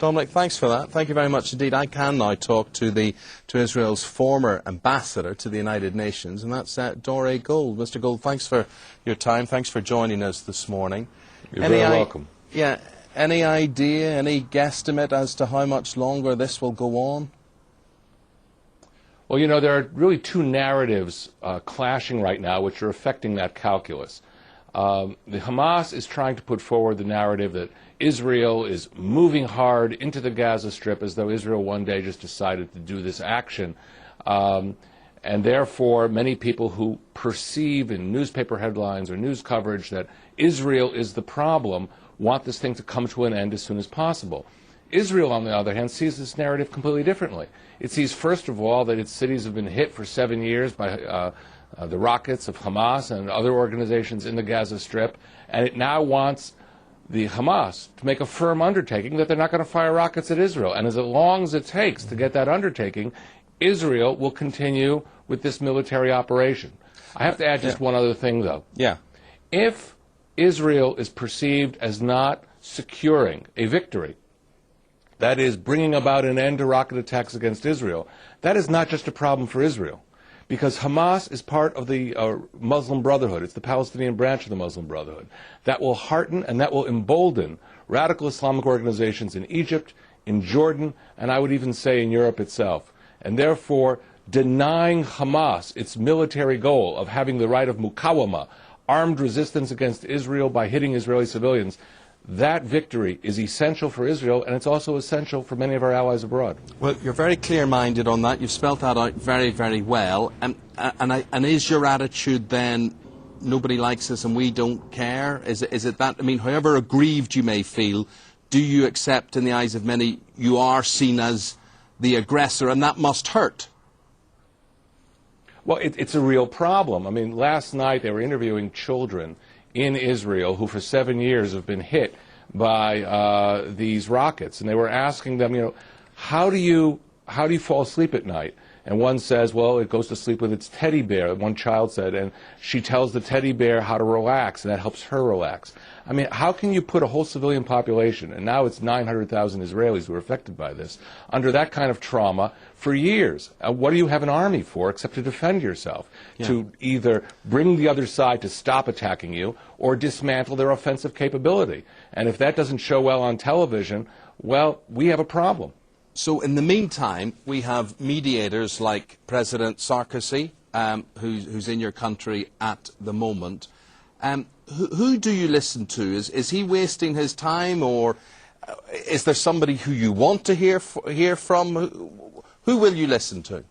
Dominic, thanks for that. Thank you very much indeed. I can now talk to Israel's former ambassador to the United Nations, and that's Dore Gold. Mr. Gold, thanks for your time. Thanks for joining us this morning. You're very welcome. Yeah. Any idea, any guesstimate as to how much longer this will go on? Well, you know, there are really two narratives clashing right now which are affecting that calculus. The Hamas is trying to put forward the narrative that Israel is moving hard into the Gaza Strip as though Israel one day just decided to do this action. And therefore, many people who perceive in newspaper headlines or news coverage that Israel is the problem want this thing to come to an end as soon as possible. Israel, on the other hand, sees this narrative completely differently. It sees, first of all, that its cities have been hit for 7 years by the rockets of Hamas and other organizations in the Gaza Strip, and it now wants the Hamas to make a firm undertaking that they're not going to fire rockets at Israel. And as long as it takes to get that undertaking, Israel will continue with this military operation. I have to add just one other thing, though. Yeah. If Israel is perceived as not securing a victory, that is, bringing about an end to rocket attacks against Israel, that is not just a problem for Israel. Because Hamas is part of the Muslim Brotherhood. It's the Palestinian branch of the Muslim Brotherhood. That will hearten and that will embolden radical Islamic organizations in Egypt, in Jordan, and I would even say in Europe itself. And therefore, denying Hamas its military goal of having the right of mukawama, armed resistance against Israel by hitting Israeli civilians, that victory is essential for Israel, and it's also essential for many of our allies abroad. Well, you're very clear-minded on that. You've spelt that out very, very well. And is your attitude then, nobody likes us and we don't care? Is it that? I mean, however aggrieved you may feel, do you accept in the eyes of many you are seen as the aggressor, and that must hurt? Well, it's a real problem. I mean, last night they were interviewing children in Israel who for 7 years have been hit by these rockets, and they were asking them, you know, how do you fall asleep at night? And one says, well, it goes to sleep with its teddy bear, one child said, and she tells the teddy bear how to relax, and that helps her relax. I mean, how can you put a whole civilian population, and now it's 900,000 Israelis who are affected by this, under that kind of trauma for years? What do you have an army for except to defend yourself? Yeah. To either bring the other side to stop attacking you or dismantle their offensive capability. And if that doesn't show well on television, well, we have a problem. So in the meantime, we have mediators like President Sarkozy, who's in your country at the moment. Who do you listen to? Is he wasting his time, or is there somebody who you want to hear from? Who will you listen to?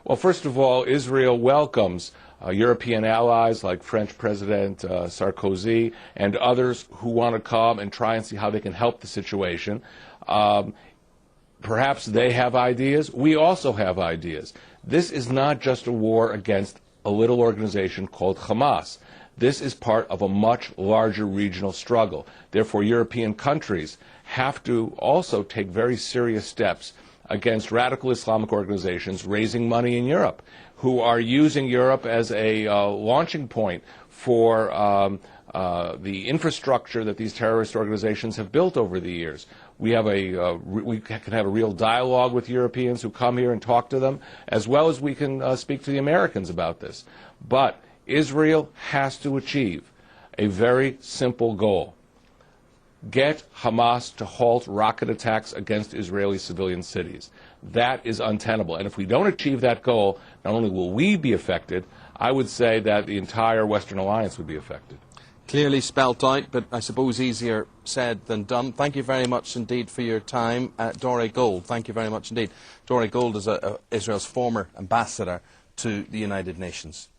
Well, first of all, Israel welcomes European allies like French President Sarkozy and others who want to come and try and see how they can help the situation. Perhaps they have ideas. We also have ideas. This is not just a war against a little organization called Hamas. This is part of a much larger regional struggle. Therefore, European countries have to also take very serious steps against radical Islamic organizations raising money in Europe, who are using Europe as a launching point for the infrastructure that these terrorist organizations have built over the years. We can have a real dialogue with Europeans who come here and talk to them, as well as we can speak to the Americans about this. But Israel has to achieve a very simple goal. Get Hamas to halt rocket attacks against Israeli civilian cities. That is untenable. And if we don't achieve that goal, not only will we be affected, I would say that the entire Western alliance would be affected. Clearly spelt out, but I suppose easier said than done. Thank you very much indeed for your time. Dore Gold, thank you very much indeed. Dore Gold is Israel's former ambassador to the United Nations.